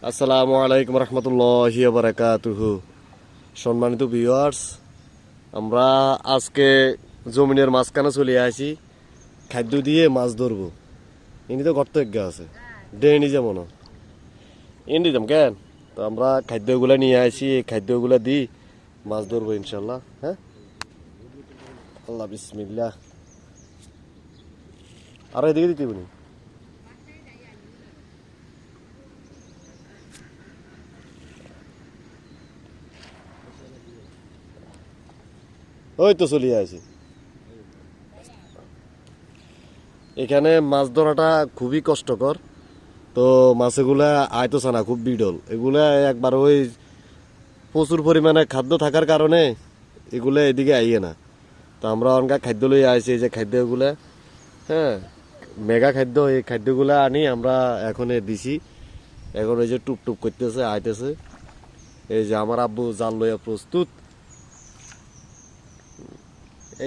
আসসালামু আলাইকুম রহমতুল্লাহি ওয়া বারাকাতুহু। সম্মানিত ভিউয়ার্স, আমরা আজকে জমিনের মাঝখানে চলে আসি খাদ্য দিয়ে মাছ ধরবো। ইনি তো গর্ত এক আছে ডেনি যেমন ইনি দিতাম কেন, তো আমরা খাদ্যগুলো নিয়ে আসি, এই খাদ্যগুলো দিই মাছ ধরবো ইনশাল্লাহ। হ্যাঁ, আল্লাহ বিসমিল্লাহ। আর এদিকে দিতে বলি। ওই তো চলে আসি। এখানে মাছ ধরাটা খুবই কষ্টকর, তো মাছগুলা আইতেছে না, খুব বিরল। এগুলা একবার ওই প্রচুর পরিমাণে খাদ্য থাকার কারণে এগুলা এদিকে আইয়ে না। তো আমরা অনকা খাদ্য লই আইছি, এই যে খাদ্যগুলা, হ্যাঁ, মেগা খাদ্য, এই খাদ্যগুলা আনি আমরা এখন দিছি। এখন এই যে টুপ টুপ করতেছে, আইতেছে। এই যে আমার আব্বু জাল লইয়া প্রস্তুত।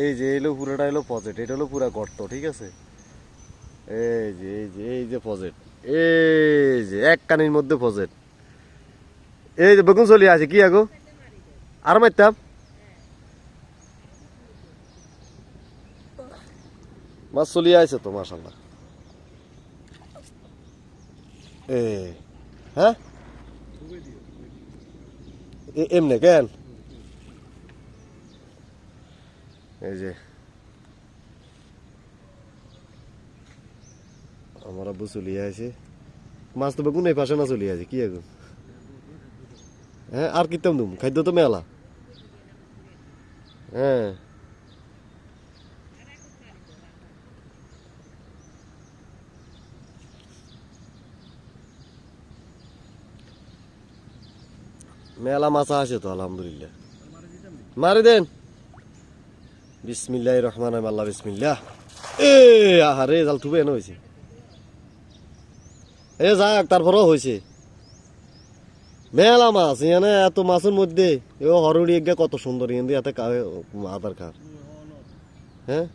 এই যে এলো পুরোটা এলো পজেট, এটা হলো পুরা গর্ত, ঠিক আছে। এই যে পজেট, এই যে এক কানির মধ্যে পজেট। এই যে বেগুন চলি আছে কি আগো, আর মারতাম মাছ চলি আছে তো মাশাল্লাহ। এ হ্যাঁ, এমনে কেন, এই যে আমার আব্বু চলি আছে। মাছ তো বেগুন এই পাশে না চলি আছে কি আগো। হ্যাঁ, আর কিতাম দুম খাদ্য তো মেলা। হ্যাঁ, মেলা মাছ আছে তো আলহামদুলিল্লাহ। মারি দেন, বিসমিল্লাহির রহমানির রহিম, আল্লাহ বিসমিল্লাহ। এ আহারে জাল থুবে এনে হয়েছে। এ যাক, তারপরেও হয়েছে মেলা মাছ। এখানে এত মাছের মধ্যে ও হরুড়ি এগে কত সুন্দর, এখান দিয়ে এত আধার খার। হ্যাঁ,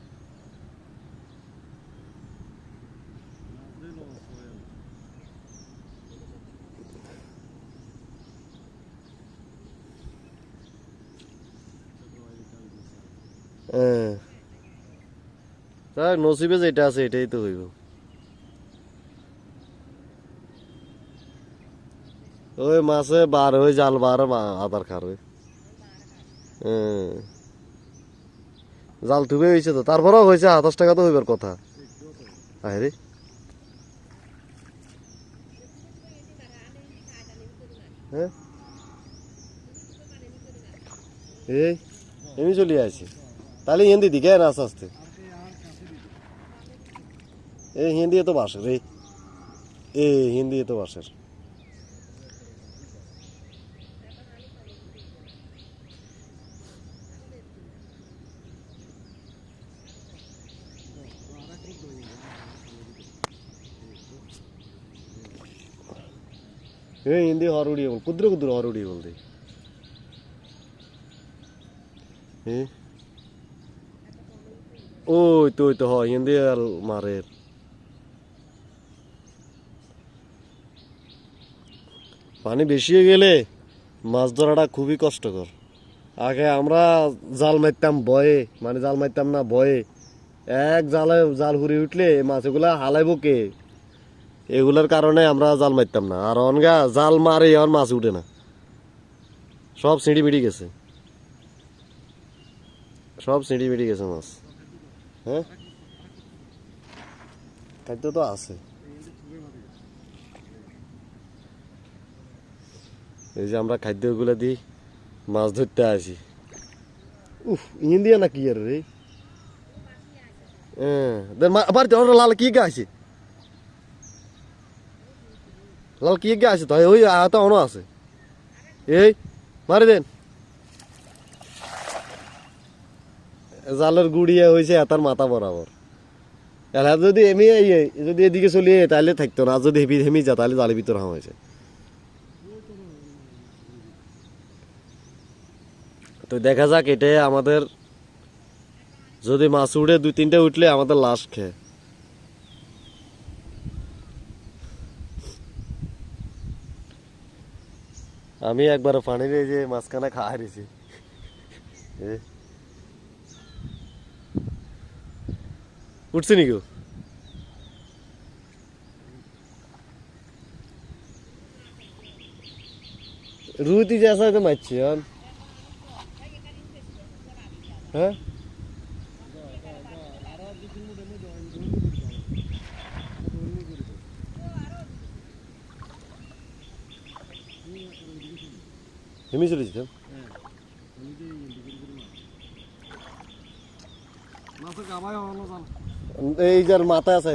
হ্যাঁ, তাই নসিবে যেটা আছে এটাই তো হইব। ওই মাছে বার হয়ে জাল বার আধার খার ওই। হ্যাঁ, জাল থুবে হয়েছে তো, তারপরেও হয়েছে 28 টাকা তো হইবার কথা। আরে হ্যাঁ, এই এমনি চলে আসি তাহলে হিন্দি দিকে না আস্তে আস্তে। এই হিন্দি তো বাসের, এই হিন্দি তো বাসের। এই হিন্দি হরুড়ি বল, কুদ্র কুদ্র হরুড়ি বল দে। হ্যাঁ, ওই তো হয় হিন্দি আর মারের। পানি বেশি হয়ে গেলে মাছ ধরাটা খুবই কষ্টকর। আগে আমরা জাল মারতাম ভয়ে, মানে জাল মারতাম না ভয়ে। এক জালে জাল হুড়ি উঠলে মাছগুলা হালাইব কে, এগুলার কারণে আমরা জাল মারতাম না। আর অনগা জাল মারে আর মাছ উঠে না, সব সিঁড়ি মিড়ি গেছে, সব সিঁড়ি মিড়ি গেছে মাছ। হ্যাঁ, খাদ্য তো আছে। এই যে আমরা খাদ্যগুলো দিই, মাছ ধরতে আসি। উফ, ইন্ডিয়া না কি আর রে। হ্যাঁ, আবার লাল কি গা আছে, লাল কি গা আছে তো, ওই আহত অন আছে। এই মারি দেন, জালের গুড়িয়ে হয়েছে এতার মাথা বরাবর। এলা যদি এমি যদি এদিকে চলিয়ে তাহলে থাকতো না, আর যদি হেমি হেমি যা তাহলে জালের ভিতর হাম হয়েছে। তো দেখা যাক, এটাই আমাদের, যদি মাছ উঠে 2-3টে উঠলে আমাদের লাশ খেয়ে। আমি একবার পানির এই যে মাঝখানে খাওয়া দিছি উঠছে নি কেউ রুইতি যে আছে মারছি হ্যাঁ হেমি চলেছি তো এই যার মাথা আছে